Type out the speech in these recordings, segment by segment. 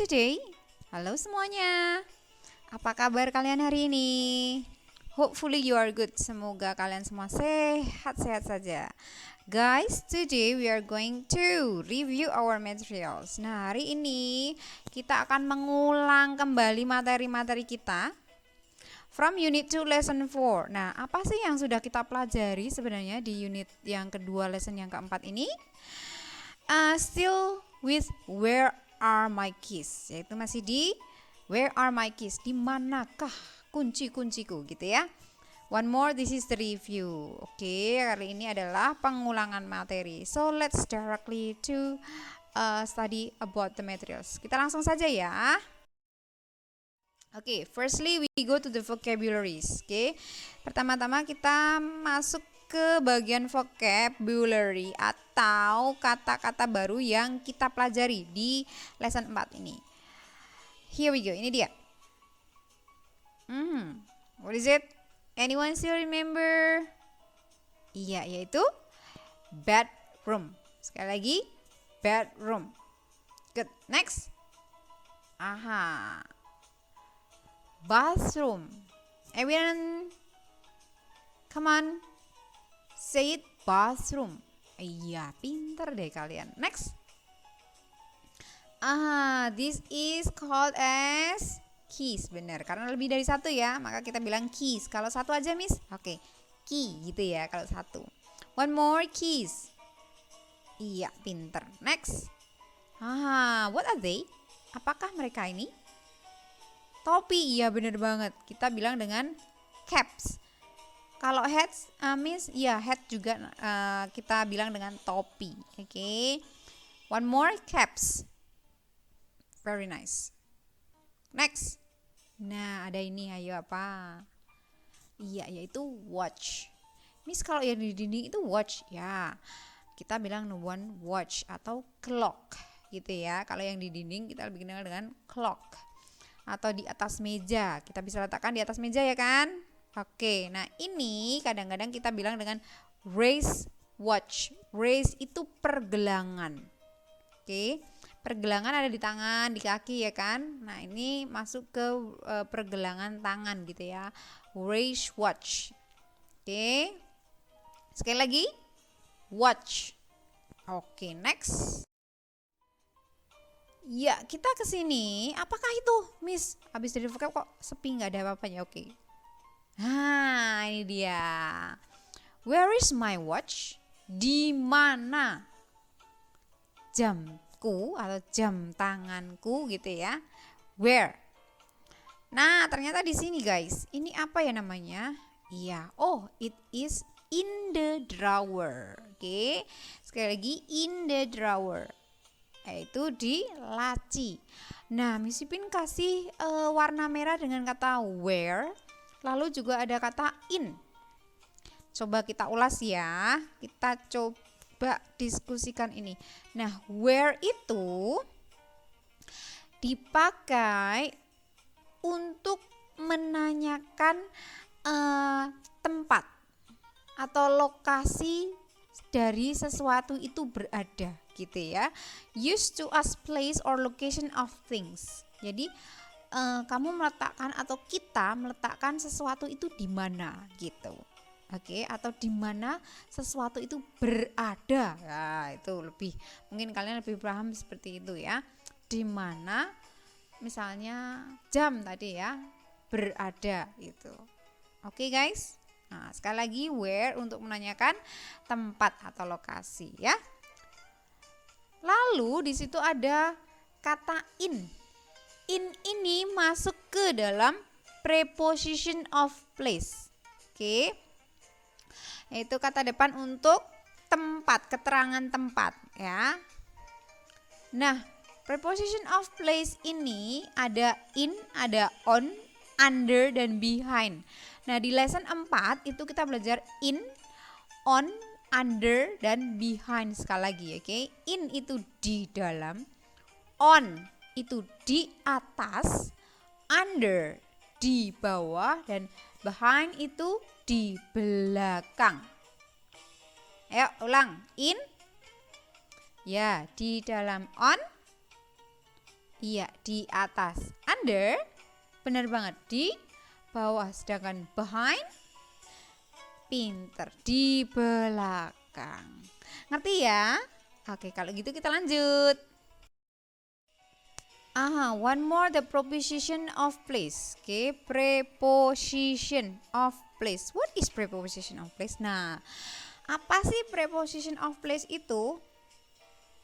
today. Halo semuanya. Apa kabar kalian hari ini? Hopefully you are good. Semoga kalian semua sehat-sehat saja. Guys, today we are going to review our materials. Nah, hari ini kita akan mengulang kembali materi-materi kita from unit 2 lesson 4. Nah, apa sih yang sudah kita pelajari sebenarnya di unit yang kedua lesson yang keempat ini? Still with where are my keys, yaitu masih di where are my keys, di manakah kunci-kunciku gitu ya. One more, this is the review. Oke, kali ini adalah pengulangan materi. So let's directly to study about the materials. Kita langsung saja ya. Oke, firstly we go to the vocabularies. Oke, pertama-tama kita masuk ke bagian vocabulary atau kata-kata baru yang kita pelajari di lesson 4 ini. Here we go, ini dia. What is it? Anyone still remember? Iya, yaitu bedroom. Sekali lagi, bedroom. Good, next. Bathroom. Everyone, come on. Say it, bathroom. Iya, pinter deh kalian. Next. This is called as keys. Benar, karena lebih dari satu ya, maka kita bilang keys. Kalau satu aja, Miss, oke, key gitu ya kalau satu. One more, keys. Iya, pinter. Next. What are they? Apakah mereka ini? Topi, iya benar banget. Kita bilang dengan caps. Kalau hats, Miss, ya hat juga kita bilang dengan topi. Oke. One more, caps. Very nice. Next. Nah, ada ini, ayo apa? Iya, yaitu watch. Miss, kalau yang di dinding itu watch, ya. Kita bilang one watch atau clock gitu ya. Kalau yang di dinding kita lebih kenal dengan clock. Atau di atas meja. Kita bisa letakkan di atas meja ya kan? Oke, nah ini kadang-kadang kita bilang dengan wrist watch. Wrist itu pergelangan. Oke, pergelangan ada di tangan, di kaki ya kan? Nah ini masuk ke pergelangan tangan gitu ya. Wrist watch. Oke, sekali lagi, watch. Oke, next. Ya, kita ke sini. Apakah itu, Miss? Habis dari vocab kok sepi, nggak ada apa-apanya. Oke. Ini dia. Where is my watch? Di mana jamku atau jam tanganku gitu ya. Where? Nah, ternyata di sini guys. Ini apa ya namanya? Iya. Oh, it is in the drawer. Oke. Sekali lagi, in the drawer. Yaitu di laci. Nah, Miss Ipin kasih warna merah dengan kata where. Lalu juga ada kata in. Coba kita ulas ya. Kita coba diskusikan ini. Nah, where itu dipakai untuk menanyakan tempat atau lokasi dari sesuatu itu berada gitu ya. Used to ask place or location of things. Jadi kamu meletakkan atau kita meletakkan sesuatu itu di mana gitu. Oke, atau di mana sesuatu itu berada. Ya, itu lebih mungkin kalian lebih paham seperti itu ya. Di mana misalnya jam tadi ya berada gitu. Oke, guys. Nah, sekali lagi where untuk menanyakan tempat atau lokasi ya. Lalu di situ ada kata in. In ini masuk ke dalam preposition of place. Oke. Yaitu kata depan untuk tempat, keterangan tempat ya. Nah, preposition of place ini ada in, ada on, under dan behind. Nah, di lesson 4 itu kita belajar in, on, under dan behind sekali lagi, oke. In itu di dalam, on itu di atas, under di bawah dan behind itu di belakang. Ayo ulang. In ya di dalam, on Iya, di atas. Under, benar banget, di bawah. Sedangkan behind, pinter, di belakang. Ngerti ya? Oke, kalau gitu kita lanjut. One more, the preposition of place. Oke, preposition of place. What is preposition of place? Nah, apa sih preposition of place itu?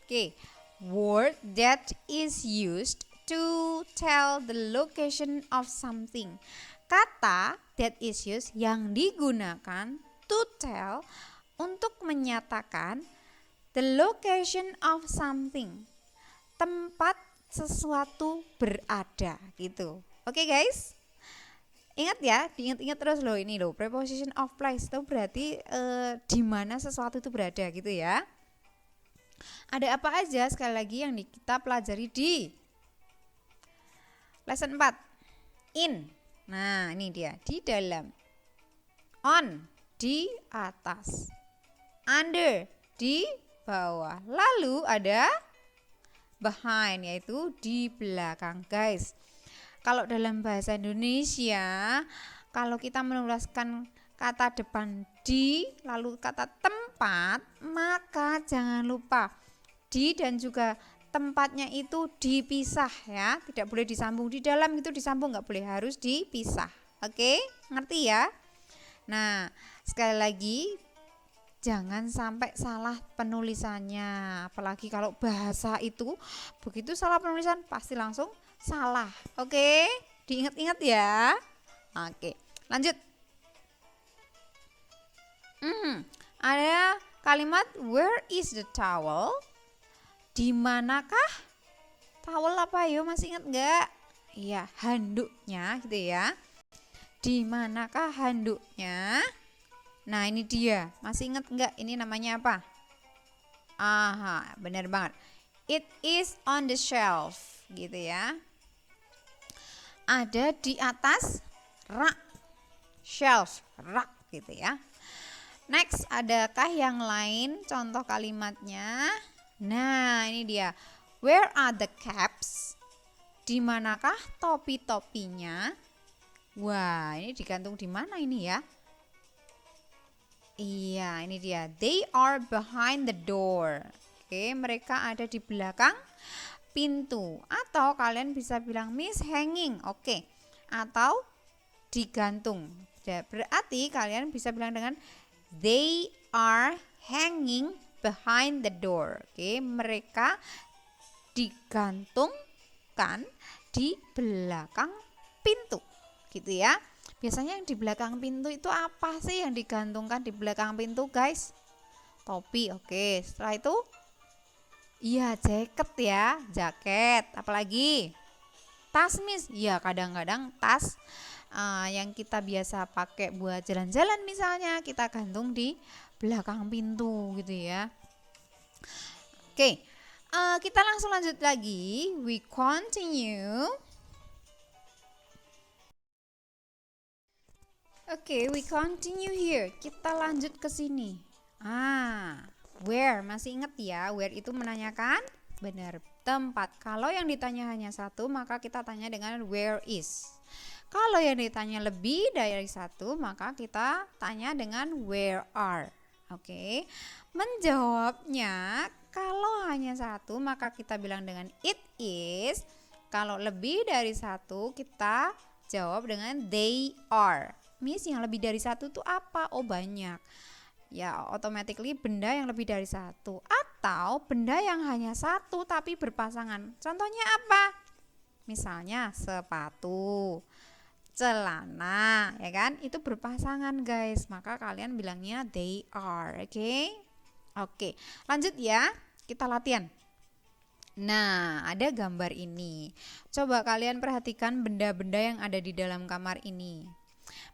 Oke, word that is used to tell the location of something. Kata that is used yang digunakan to tell untuk menyatakan the location of something. Tempat sesuatu berada gitu. Oke guys, ingat ya, diingat-ingat terus loh ini loh, preposition of place itu berarti di mana sesuatu itu berada gitu ya. Ada apa aja sekali lagi yang kita pelajari di lesson 4? In, nah ini dia, di dalam. On, di atas. Under, di bawah. Lalu ada behind, yaitu di belakang guys. Kalau dalam bahasa Indonesia, kalau kita menuliskan kata depan di lalu kata tempat, maka jangan lupa di dan juga tempatnya itu dipisah ya, tidak boleh disambung. Di dalam itu disambung, nggak boleh, harus dipisah. Oke, ngerti ya? Nah, sekali lagi, jangan sampai salah penulisannya, apalagi kalau bahasa itu begitu salah penulisan pasti langsung salah. Oke, diingat-ingat ya. Oke, lanjut. Ada kalimat where is the towel? Di manakah towel? Apa yo, masih ingat nggak? Iya, handuknya gitu ya. Di manakah handuknya? Nah ini dia, masih ingat nggak ini namanya apa? Benar banget. It is on the shelf gitu ya. Ada di atas rak, shelf, rak gitu ya. Next, adakah yang lain contoh kalimatnya? Nah ini dia, where are the caps? Di manakah topi-topinya? Wah ini digantung di mana ini ya? Iya, ini dia. They are behind the door. Oke, mereka ada di belakang pintu. Atau kalian bisa bilang Miss hanging. Oke. Atau digantung. Berarti kalian bisa bilang dengan they are hanging behind the door. Oke, mereka digantungkan di belakang pintu. Gitu ya. Biasanya yang di belakang pintu itu apa sih yang digantungkan di belakang pintu guys? Topi, oke. Setelah itu, iya jaket ya, jaket. Apalagi? Tas Miss, iya kadang-kadang tas yang kita biasa pakai buat jalan-jalan misalnya, kita gantung di belakang pintu gitu ya. Oke, kita langsung lanjut lagi. We continue. Oke, we continue here. Kita lanjut ke sini. Where, masih ingat ya? Where itu menanyakan benar tempat. Kalau yang ditanya hanya satu, maka kita tanya dengan where is. Kalau yang ditanya lebih dari satu, maka kita tanya dengan where are. Oke. Menjawabnya kalau hanya satu, maka kita bilang dengan it is. Kalau lebih dari satu, kita jawab dengan they are. Miss, yang lebih dari satu itu apa? Oh banyak. Ya automatically benda yang lebih dari satu. Atau benda yang hanya satu tapi berpasangan. Contohnya apa? Misalnya sepatu, celana, ya kan? Itu berpasangan guys. Maka kalian bilangnya they are. Oke, lanjut ya. Kita latihan. Nah, ada gambar ini. Coba kalian perhatikan benda-benda yang ada di dalam kamar ini.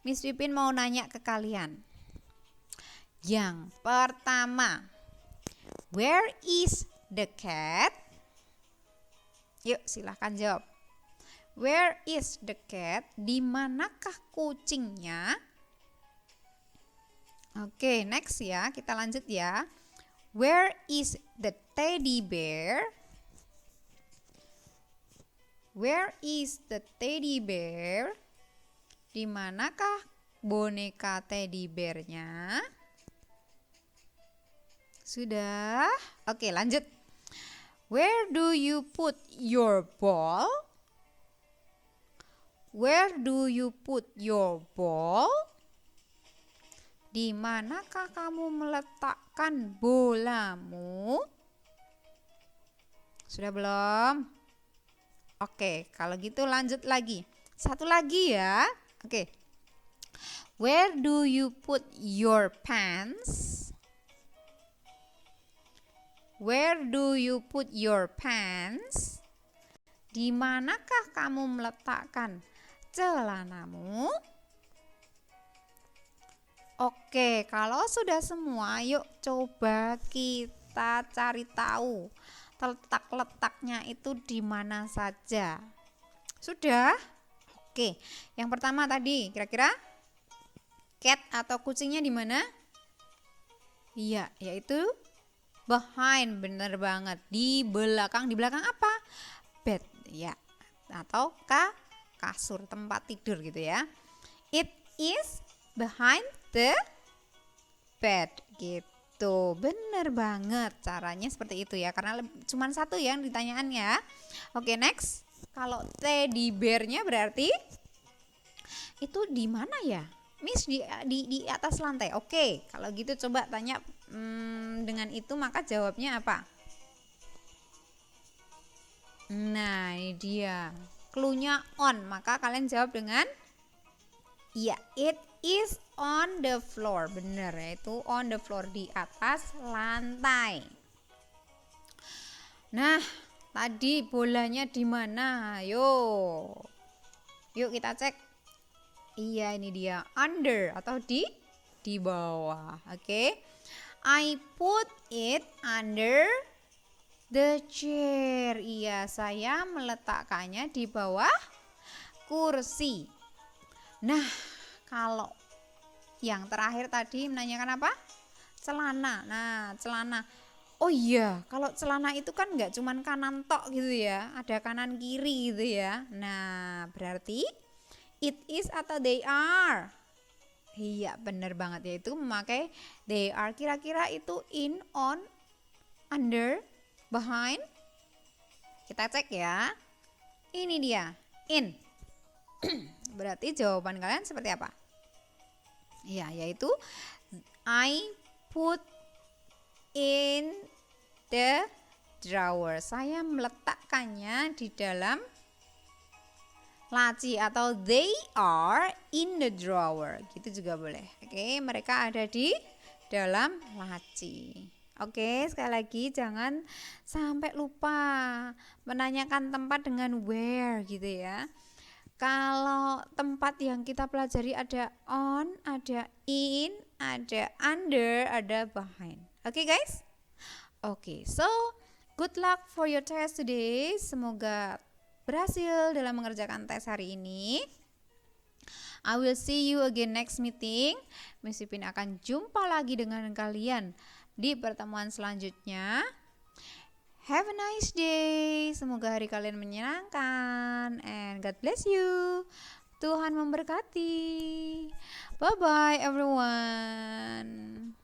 Miss Pipin mau nanya ke kalian. Yang pertama, where is the cat? Yuk silahkan jawab. Where is the cat? Di manakah kucingnya? Oke, next ya, kita lanjut ya. Where is the teddy bear? Where is the teddy bear? Di manakah boneka teddy bear-nya? Sudah? Oke, lanjut. Where do you put your ball? Where do you put your ball? Di manakah kamu meletakkan bolamu? Sudah belum? Oke, kalau gitu lanjut lagi. Satu lagi ya. Oke. Where do you put your pants? Where do you put your pants? Di manakah kamu meletakkan celanamu? Oke, kalau sudah semua, yuk coba kita cari tahu letak-letaknya itu di mana saja. Sudah? Oke, yang pertama tadi kira-kira cat atau kucingnya di mana? Iya, yaitu behind, bener banget. Di belakang apa? Bed, ya. Atau kasur, tempat tidur gitu ya. It is behind the bed gitu. Bener banget, caranya seperti itu ya, karena cuma satu yang ditanyaannya. Oke, next. Kalau teddy bear-nya berarti itu di mana ya? Miss di atas lantai. Oke, kalau gitu coba tanya dengan itu, maka jawabnya apa? Nah, ini dia. Clue-nya on, maka kalian jawab dengan iya, it is on the floor. Bener, yaitu on the floor, di atas lantai. Nah, tadi bolanya di mana? Yuk kita cek. Iya, ini dia, under atau di bawah. Oke. I put it under the chair. Iya, saya meletakkannya di bawah kursi. Nah, kalau yang terakhir tadi menanyakan apa? Celana. Nah, celana. Oh iya, kalau celana itu kan nggak cuman kanan tok gitu ya, ada kanan kiri gitu ya. Nah, berarti it is atau they are? Iya, bener banget, yaitu memakai they are. Kira-kira itu in, on, under, behind? Kita cek ya. Ini dia, in. Berarti jawaban kalian seperti apa? Ya, yaitu I put in the drawer. Saya meletakkannya di dalam laci, atau they are in the drawer. Gitu juga boleh. Oke, mereka ada di dalam laci. Oke, sekali lagi jangan sampai lupa menanyakan tempat dengan where gitu ya. Kalau tempat yang kita pelajari ada on, ada in, ada under, ada behind. Oke guys? Oke, so good luck for your test today. Semoga berhasil dalam mengerjakan tes hari ini. I will see you again next meeting. Miss Ipin akan jumpa lagi dengan kalian di pertemuan selanjutnya. Have a nice day. Semoga hari kalian menyenangkan. And God bless you. Tuhan memberkati. Bye-bye everyone.